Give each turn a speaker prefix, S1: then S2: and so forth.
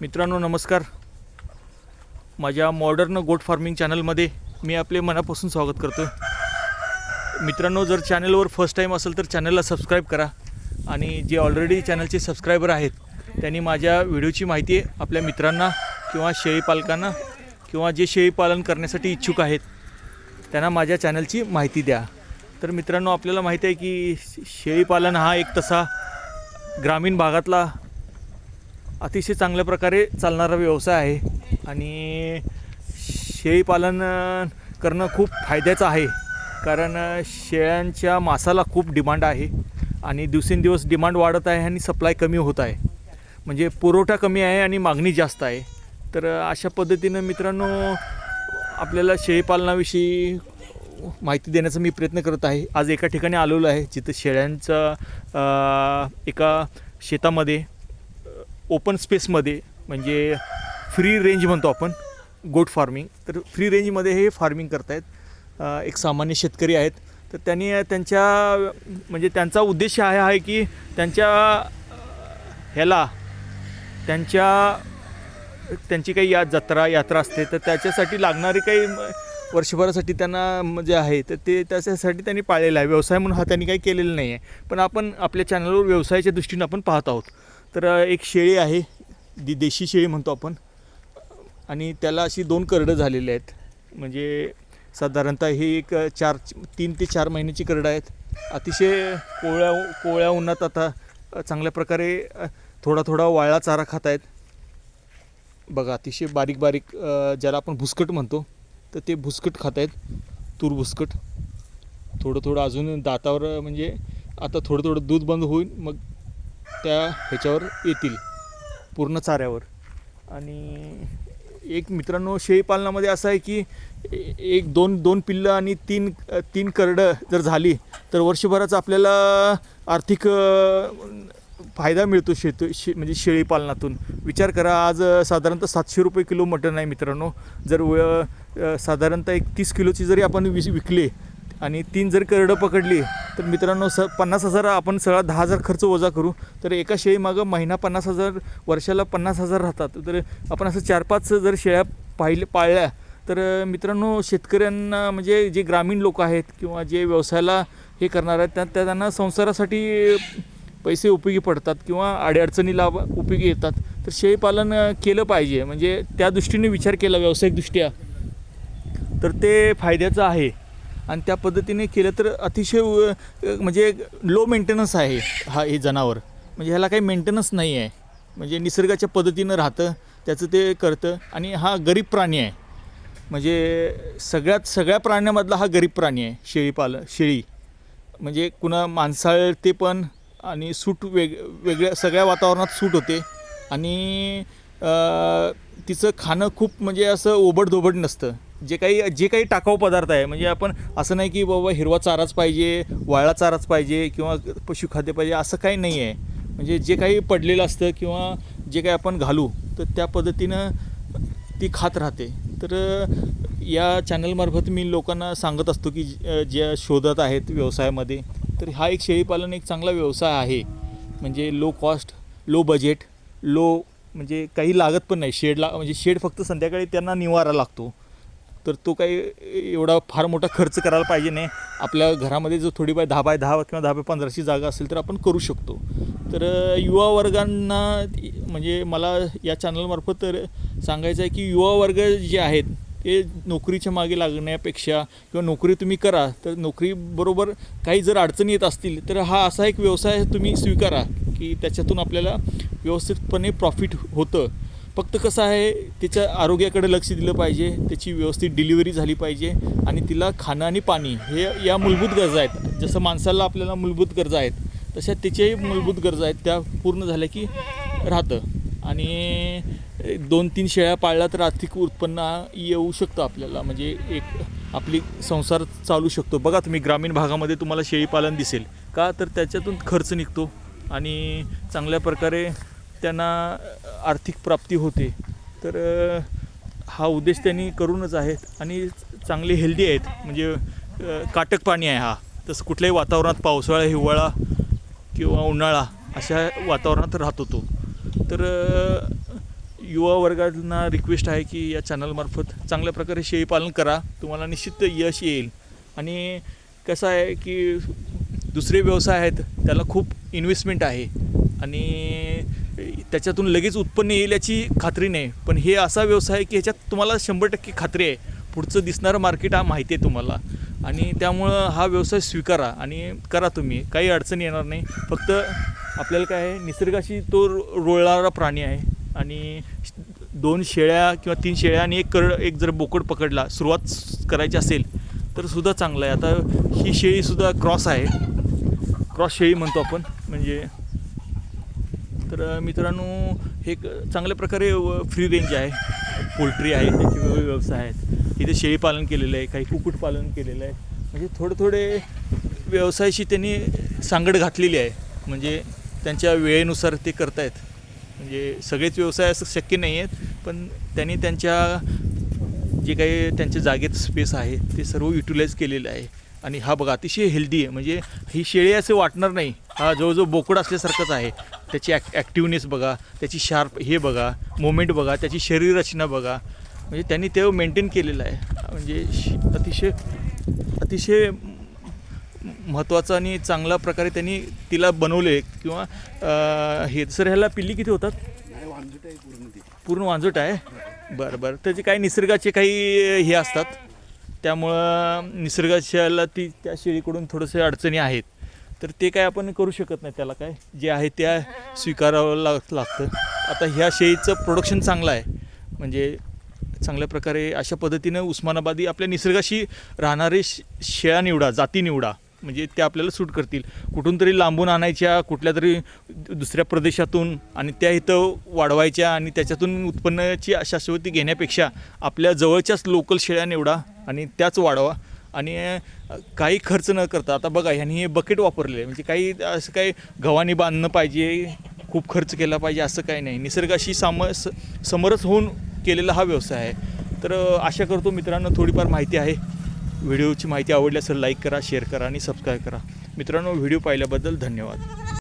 S1: मित्रांनो नमस्कार. माझ्या मॉडर्न गोट फार्मिंग चॅनलमध्ये मी आपले मनापासून स्वागत करतो. मित्रांनो, जर चॅनलवर फर्स्ट टाईम असेल तर चॅनलला सबस्क्राईब करा आणि जे ऑलरेडी चॅनलचे सबस्क्रायबर आहेत त्यांनी माझ्या व्हिडिओची माहिती आपल्या मित्रांना किंवा शेळीपालकांना किंवा जे शेळीपालन करण्यासाठी इच्छुक आहेत त्यांना माझ्या चॅनलची माहिती द्या. तर मित्रांनो, आपल्याला माहिती आहे की शेळीपालन हा एक तसा ग्रामीण भागातला अतिशय चांगल्या प्रकारे चालणारा व्यवसाय आहे आणि शेळीपालन करणं खूप फायद्याचं आहे. कारण शेळ्यांच्या मांसाला खूप डिमांड आहे आणि दिवसेंदिवस डिमांड वाढत आहे आणि सप्लाय कमी होत आहे. म्हणजे पुरवठा कमी आहे आणि मागणी जास्त आहे. तर अशा पद्धतीनं मित्रांनो, आपल्याला शेळीपालनाविषयी माहिती देण्याचा मी प्रयत्न करत आहे. आज एका ठिकाणी आलेलो आहे जिथं शेळ्यांचा एका शेतामध्ये ओपन स्पेसमध्ये, म्हणजे फ्री रेंज म्हणतो आपण गोट फार्मिंग, तर फ्री रेंजमध्ये हे फार्मिंग करतायत. एक सामान्य शेतकरी आहेत. तर त्यांनी त्यांचा उद्देश आहे की त्यांची काही यात्रा असते, तर त्याच्यासाठी लागणारी काही वर्षभरासाठी त्यांना म्हणजे आहे, तर ते त्याच्यासाठी त्यांनी पाळलेलं आहे. व्यवसाय म्हणून हा त्यांनी काही केलेलं नाही आहे, पण आपण आपल्या चॅनलवर व्यवसायाच्या दृष्टीनं आपण पाहत आहोत. तर एक शेळी आहे, देशी शेळी म्हणतो आपण, आणि त्याला अशी 2 करडं झालेली आहेत. म्हणजे साधारणतः ही एक 3 ते 4 महिन्याची करडं आहेत. अतिशय कोवळ्या उन्हात आता चांगल्या प्रकारे थोडा वाळला चारा खात आहेत. बघा, अतिशय बारीक ज्याला आपण भुसकट म्हणतो, तर ते भुसकट खात आहेत, तूर भुसकट. थोडं अजून दातावर, म्हणजे आता थोडं दूध बंद होईल, मग त्या ह्याच्यावर येतील पूर्ण चाऱ्यावर. आणि एक मित्रांनो, शेळीपालनामध्ये असं आहे की एक दोन पिल्लं आणि तीन करडं जर झाली तर वर्षभराचा आपल्याला आर्थिक फायदा मिळतो म्हणजे शेळीपालनातून. विचार करा, आज साधारणतः 700 रुपये किलो मटण आहे मित्रांनो. जर साधारणतः एक 30 किलोची जरी आपण विकली आणि 3 जर करडं पकडली तर मित्रांनो 50,000 आपण सगळा 10,000 खर्च वजा करू, तर एका शेळीमागं महिना 50,000, वर्षाला 50,000 राहतात. तर आपण असं 4-5 जर शेळ्या पाळल्या तर मित्रांनो, शेतकऱ्यांना, म्हणजे जे ग्रामीण लोक आहेत किंवा जे व्यवसायाला हे करणार आहेत त्यांना संसारासाठी पैसे उपयोगी पडतात किंवा अडचणीला उपयोगी येतात. तर शेळीपालन केलं पाहिजे, म्हणजे त्या दृष्टीने विचार केला व्यावसायिकदृष्ट्या तर ते फायद्याचं आहे. आणि त्या पद्धतीने केलं तर अतिशय म्हणजे लो मेंटेनन्स आहे हे जनावर. म्हणजे ह्याला काही मेंटेनन्स नाही आहे, म्हणजे निसर्गाच्या पद्धतीनं राहतं, त्याचं ते करतं. आणि हा गरीब प्राणी आहे, म्हणजे सगळ्या प्राण्यामधला हा गरीब प्राणी आहे शेळी. म्हणजे कुणा माणसाळते पण, आणि सूट वेगळ्या सगळ्या वातावरणात सूट होते. आणि तिचं खाणं खूप म्हणजे असं ओबडधोबड नसतं. जे काही टाकाऊ पदार्थ आहे, म्हणजे आपण असं नाही की बाबा हिरवा चाराच पाहिजे, वाळला चाराच पाहिजे किंवा पशुखाद्य पाहिजे, असं काही नाही आहे. म्हणजे जे काही पडलेलं असतं किंवा जे काही आपण घालू तर त्या पद्धतीनं ती खात राहते. तर या चॅनलमार्फत मी लोकांना सांगत असतो की ज्या शोधत आहेत व्यवसायामध्ये, तर हा एक शेळीपालन एक चांगला व्यवसाय आहे. म्हणजे लो कॉस्ट, लो बजेट, म्हणजे काही लागत पण नाही. म्हणजे शेड फक्त संध्याकाळी त्यांना निवारा लागतो, तर तो काही एवढा फार मोठा खर्च करायला पाहिजे नाही. आपल्या घरामध्ये जो थोडी 10x10 किंवा 10x15ची जागा असेल तर आपण करू शकतो. तर युवा वर्गांना, म्हणजे मला या चॅनलमार्फत तर सांगायचं आहे की युवा वर्ग जे आहेत ते नोकरीच्या मागे लागण्यापेक्षा, किंवा नोकरी तुम्ही करा, तर नोकरीबरोबर काही जर अडचणी येत असतील तर हा असा एक व्यवसाय तुम्ही स्वीकारा की त्याच्यातून आपल्याला व्यवस्थितपणे प्रॉफिट होतं. फक्त कसं आहे, त्याच्या आरोग्याकडे लक्ष दिलं पाहिजे, त्याची व्यवस्थित डिलिव्हरी झाली पाहिजे, आणि तिला खाणं आणि पाणी हे या मूलभूत गरजा आहेत. जसं माणसाला आपल्याला मूलभूत गरजा आहेत, तशा त्याच्याही मूलभूत गरजा आहेत, त्या पूर्ण झाल्या की राहतं. आणि 2-3 शेळ्या पाळल्या तर आर्थिक उत्पन्न येऊ शकतं आपल्याला, म्हणजे एक आपली संसार चालू शकतो. बघा, तुम्ही ग्रामीण भागामध्ये तुम्हाला शेळीपालन दिसेल का, तर त्याच्यातून खर्च निघतो आणि चांगल्या प्रकारे त्यांना आर्थिक प्राप्ती होते. तर हा उद्देश त्यांनी करूनच आहेत आणि चांगले हेल्दी आहेत. म्हणजे काटक प्राणी आहे हा. तसं कुठल्याही वातावरणात, पावसाळा, हिवाळा किंवा उन्हाळा, अशा वातावरणात राहतो तो. तर युवा वर्गांना रिक्वेस्ट आहे की या चॅनलमार्फत चांगल्या प्रकारे शेळीपालन करा, तुम्हाला निश्चित यश येईल. आणि कसं आहे की दुसरे व्यवसाय आहेत त्याला खूप इन्व्हेस्टमेंट आहे आणि त्याच्यातून लगेच उत्पन्न येईल याची खात्री नाही. पण हे असा व्यवसाय आहे की ह्याच्यात तुम्हाला 100% खात्री आहे, पुढचं दिसणारं मार्केट हा माहिती आहे तुम्हाला. आणि त्यामुळं हा व्यवसाय स्वीकारा आणि करा तुम्ही, काही अडचण येणार नाही. फक्त आपल्याला काय आहे, निसर्गाशी तो रुळणारा प्राणी आहे आणि 2 शेळ्या किंवा 3 शेळ्या आणि एक जर बोकड पकडला सुरुवात करायची असेल तर सुद्धा चांगलं आहे. आता ही शेळीसुद्धा क्रॉस आहे, क्रॉस शेळी म्हणतो आपण म्हणजे. तर मित्रांनो हे एक चांगल्या प्रकारे फ्री रेंज आहे, पोल्ट्री आहे, त्याचे वेगवेगळे व्यवसाय आहेत. इथे शेळीपालन केलेलं आहे, काही कुक्कुटपालन केलेलं आहे. म्हणजे थोडे व्यवसायाशी त्यांनी सांगड घातलेली आहे, म्हणजे त्यांच्या वेळेनुसार ते करतायत. म्हणजे सगळेच व्यवसाय असं शक्य नाही आहेत, पण त्यांनी त्यांच्या जे काही त्यांच्या जागेत स्पेस आहे ते सर्व युटिलाइज केलेलं आहे. आणि हा बघा अतिशय हेल्दी आहे, म्हणजे ही शेळी असं वाटणार नाही, हा जवळजवळ बोकड असल्यासारखंच आहे. त्याची ॲक्टिवनेस बघा, त्याची शार्प हे बघा, मोमेंट बघा, त्याची शरीररचना बघा, म्हणजे त्यांनी ते मेंटेन केलेलं आहे. म्हणजे अतिशय महत्त्वाचं आणि चांगल्या प्रकारे त्यांनी तिला बनवले. किंवा हे सर ह्याला पिल्ली किती होतात? पूर्ण वांजट आहे. बरं. त्याचे काही निसर्गाचे काही हे असतात, त्यामुळं निसर्गाच्याला त्या शेळीकडून थोडंसं अडचणी आहेत, तर ते काय आपण करू शकत नाही. त्याला काय जे आहे त्या स्वीकारावं लागतं. आता ह्या शेळीचं प्रोडक्शन चांगलं आहे, म्हणजे चांगल्या प्रकारे अशा पद्धतीनं उस्मानाबादी आपल्या निसर्गाशी राहणारे शेळ्या निवडा, जाती निवडा, म्हणजे ते आपल्याला सूट करतील. कुठून तरी लांबून आणायच्या कुठल्या तरी दुसऱ्या प्रदेशातून आणि त्या इथं वाढवायच्या आणि त्याच्यातून उत्पन्नाची शाश्वती घेण्यापेक्षा आपल्या जवळच्याच लोकल शेळ्या निवडा आणि त्याच वाढवा. आणि काही खर्च न करता, आता बघा ह्यांनी हे बकेट वापरले आहे, म्हणजे काही असं काही गव्हाणी बांधणं पाहिजे, खूप खर्च केला पाहिजे असं काही नाही. निसर्गाशी समरस होऊन केलेला हा व्यवसाय आहे. तर आशा करतो मित्रांनो थोडीफार माहिती आहे. व्हिडिओची माहिती आवडली असेल लाईक करा, शेअर करा आणि सबस्क्राईब करा. मित्रांनो व्हिडिओ पाहिल्याबद्दल धन्यवाद.